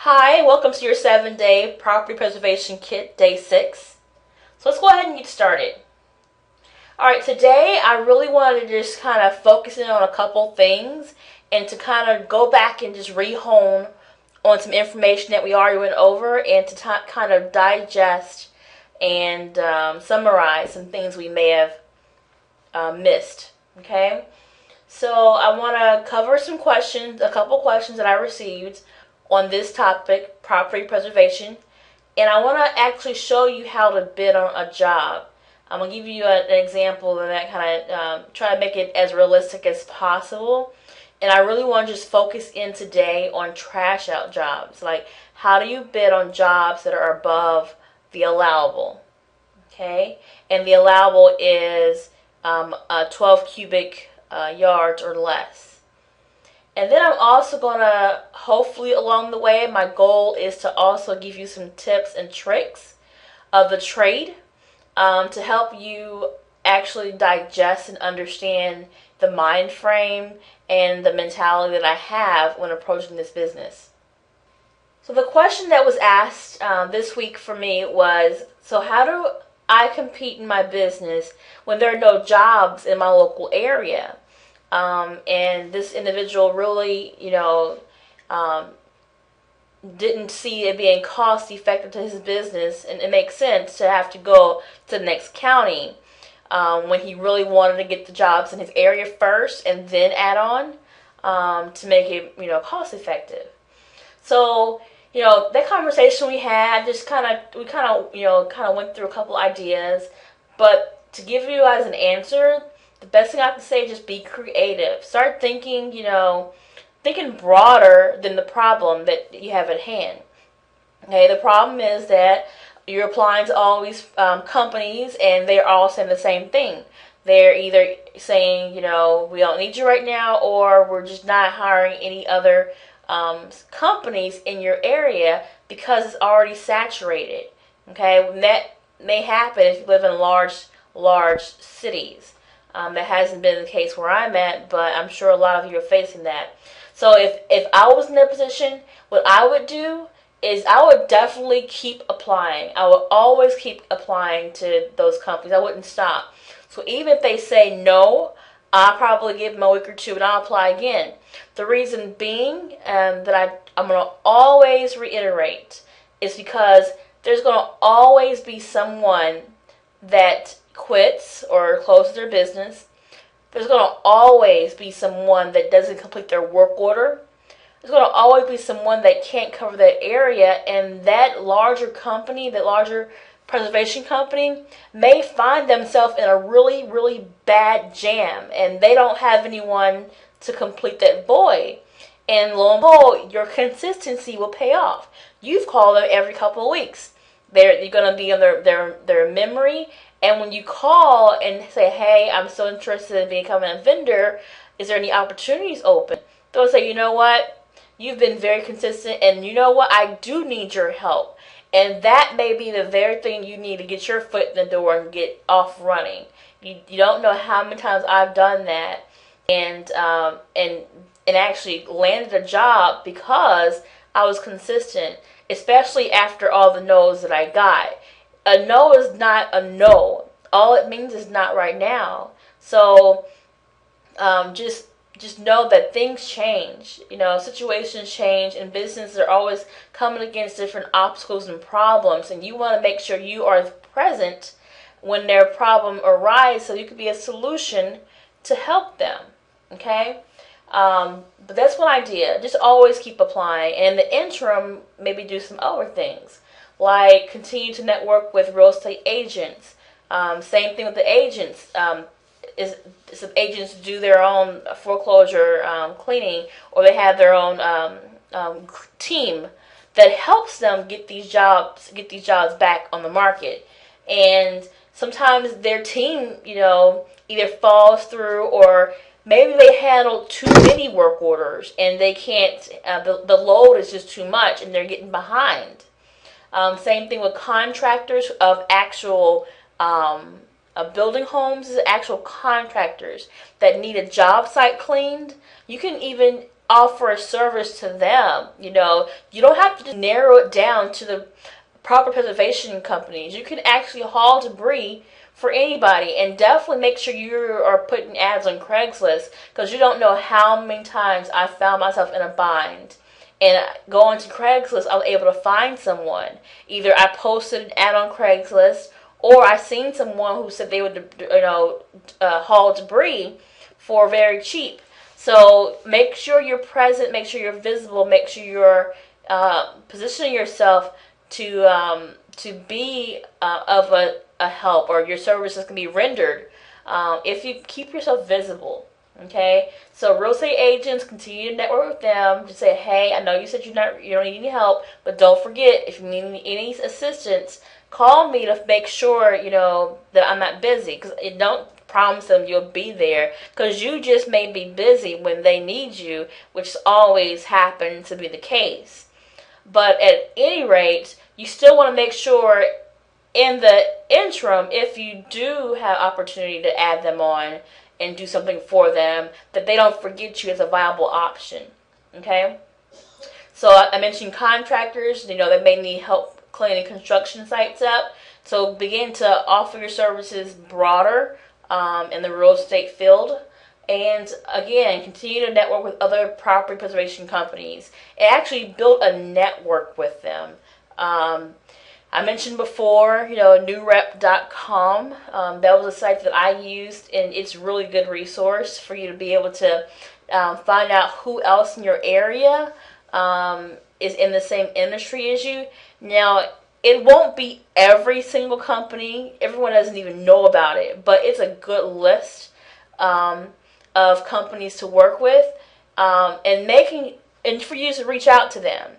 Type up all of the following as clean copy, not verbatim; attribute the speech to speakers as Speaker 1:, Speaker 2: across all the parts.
Speaker 1: Hi, welcome to your 7-day property preservation kit, day 6. So let's go ahead and get started. Alright, today I really wanted to just kind of focus in on a couple things and to kind of go back and just re-hone on some information that we already went over and to kind of digest and summarize some things we may have missed. Okay? So I want to cover some questions, a couple questions that I received on this topic, property preservation, and I want to actually show you how to bid on a job. I'm going to give you an example of that, kind of try to make it as realistic as possible. And I really want to just focus in today on trash out jobs. Like, how do you bid on jobs that are above the allowable? Okay? And the allowable is 12 cubic yards or less. And then I'm also going to, hopefully along the way, my goal is to also give you some tips and tricks of the trade to help you actually digest and understand the mind frame and the mentality that I have when approaching this business. So the question that was asked this week for me was, so how do I compete in my business when there are no jobs in my local area? And this individual really, didn't see it being cost effective to his business, and it makes sense to have to go to the next county when he really wanted to get the jobs in his area first and then add on to make it, cost effective. So, that conversation we had, we kind of went through a couple ideas, but to give you guys an answer, the best thing I can say is just be creative. Start thinking, thinking broader than the problem that you have at hand. Okay, the problem is that you're applying to all these companies and they're all saying the same thing. They're either saying, we don't need you right now, or we're just not hiring any other companies in your area because it's already saturated. Okay, and that may happen if you live in large cities. That hasn't been the case where I'm at, but I'm sure a lot of you are facing that. So if I was in that position, what I would do is I would definitely keep applying. I would always keep applying to those companies. I wouldn't stop. So even if they say no, I'll probably give them a week or two and I'll apply again. The reason being that I'm going to always reiterate is because there's going to always be someone that quits or closes their business. There's going to always be someone that doesn't complete their work order. There's going to always be someone that can't cover that area, and that larger company, that larger preservation company, may find themselves in a really, really bad jam, and they don't have anyone to complete that void. And lo and behold, your consistency will pay off. You've called them every couple of weeks. You're going to be on their memory. And when you call and say, hey, I'm so interested in becoming a vendor, is there any opportunities open? They'll say, you know what? You've been very consistent, and you know what? I do need your help. And that may be the very thing you need to get your foot in the door and get off running. You don't know how many times I've done that and actually landed a job because I was consistent, especially after all the no's that I got. A no is not a no. All it means is not right now. So just know that things change. Situations change, and businesses are always coming against different obstacles and problems, and you want to make sure you are present when their problem arises so you can be a solution to help them. Okay? But that's one idea. Just always keep applying. And in the interim, maybe do some other things, like continue to network with real estate agents. Same thing with the agents. Some agents do their own foreclosure cleaning, or they have their own team that helps them get these jobs back on the market. And sometimes their team, either falls through, or maybe they handle too many work orders and they can't. The load is just too much, and they're getting behind. Same thing with contractors of actual building homes, is actual contractors that need a job site cleaned. You can even offer a service to them. You don't have to narrow it down to the property preservation companies. You can actually haul debris for anybody, and definitely make sure you are putting ads on Craigslist, because you don't know how many times I found myself in a bind. And going to Craigslist, I was able to find someone. Either I posted an ad on Craigslist, or I seen someone who said they would, haul debris for very cheap. So make sure you're present, make sure you're visible, make sure you're positioning yourself to be of a help, or your services can be rendered if you keep yourself visible. Okay, so real estate agents, continue to network with them. Just say, hey, I know you said you don't need any help, but don't forget, if you need any assistance, call me to make sure that I'm not busy. Because don't promise them you'll be there, because you just may be busy when they need you, which always happens to be the case. But at any rate, you still want to make sure in the interim, if you do have opportunity to add them on and do something for them, that they don't forget you as a viable option. Okay? So I mentioned contractors, they may need help cleaning construction sites up. So begin to offer your services broader in the real estate field. And again, continue to network with other property preservation companies and actually build a network with them. I mentioned before, newrep.com. That was a site that I used, and it's a really good resource for you to be able to find out who else in your area is in the same industry as you. Now, it won't be every single company. Everyone doesn't even know about it, but it's a good list of companies to work with, and for you to reach out to them.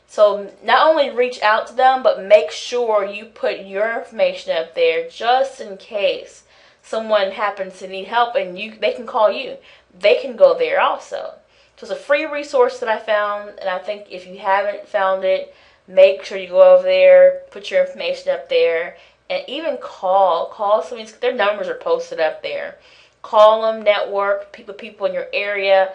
Speaker 1: So not only reach out to them, but make sure you put your information up there just in case someone happens to need help, and they can call you. They can go there also. So it's a free resource that I found, and I think if you haven't found it, make sure you go over there, put your information up there, and even call somebody. Their numbers are posted up there. Call them, network, people in your area.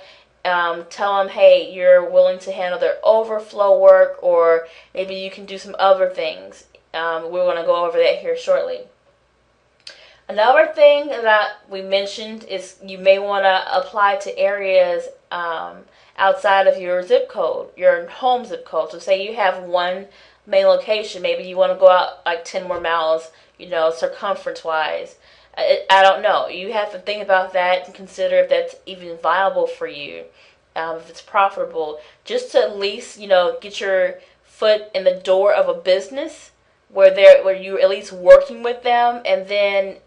Speaker 1: Tell them, hey, you're willing to handle their overflow work, or maybe you can do some other things. We're going to go over that here shortly. Another thing that we mentioned is you may want to apply to areas outside of your zip code, your home zip code. So say you have one main location, maybe you want to go out like 10 more miles, circumference-wise. I don't know. You have to think about that and consider if that's even viable for you, if it's profitable. Just to at least, get your foot in the door of a business where you're at least working with them, and then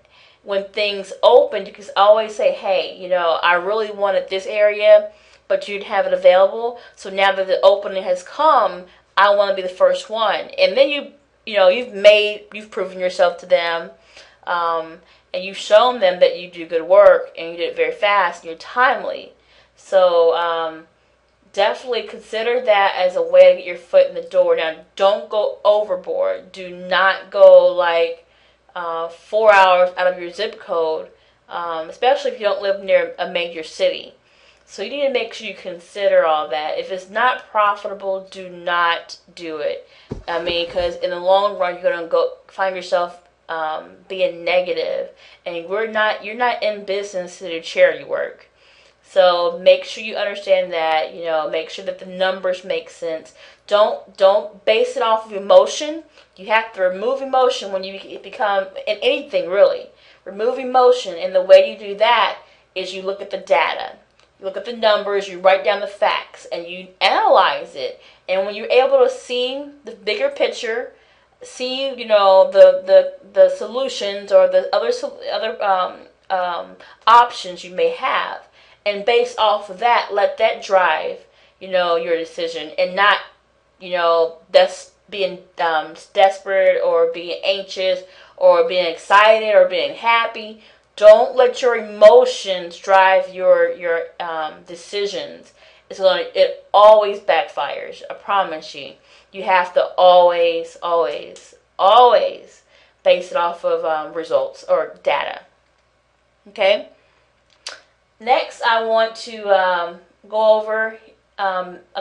Speaker 1: when things open, you can always say, hey, I really wanted this area, but you'd have it available. So now that the opening has come, I want to be the first one. And then you've proven yourself to them. And you've shown them that you do good work, and you do it very fast, and you're timely. So definitely consider that as a way to get your foot in the door. Now, don't go overboard. Do not go 4 hours out of your zip code, especially if you don't live near a major city. So you need to make sure you consider all that. If it's not profitable, do not do it. Because in the long run, you're going to go find yourself being negative, and you're not in business to do charity work. So make sure you understand that. Make sure that the numbers make sense. Don't base it off of emotion. You have to remove emotion when you become in anything, really. Remove emotion, and the way you do that is you look at the data, you look at the numbers, you write down the facts, and you analyze it. And when you're able to see the bigger picture, see, the solutions or the other options you may have, and based off of that, let that drive, your decision, and not, that's being desperate or being anxious or being excited or being happy. Don't let your emotions drive your decisions. It always backfires. I promise you. You have to always base it off of results or data. Okay? Next, I want to go over a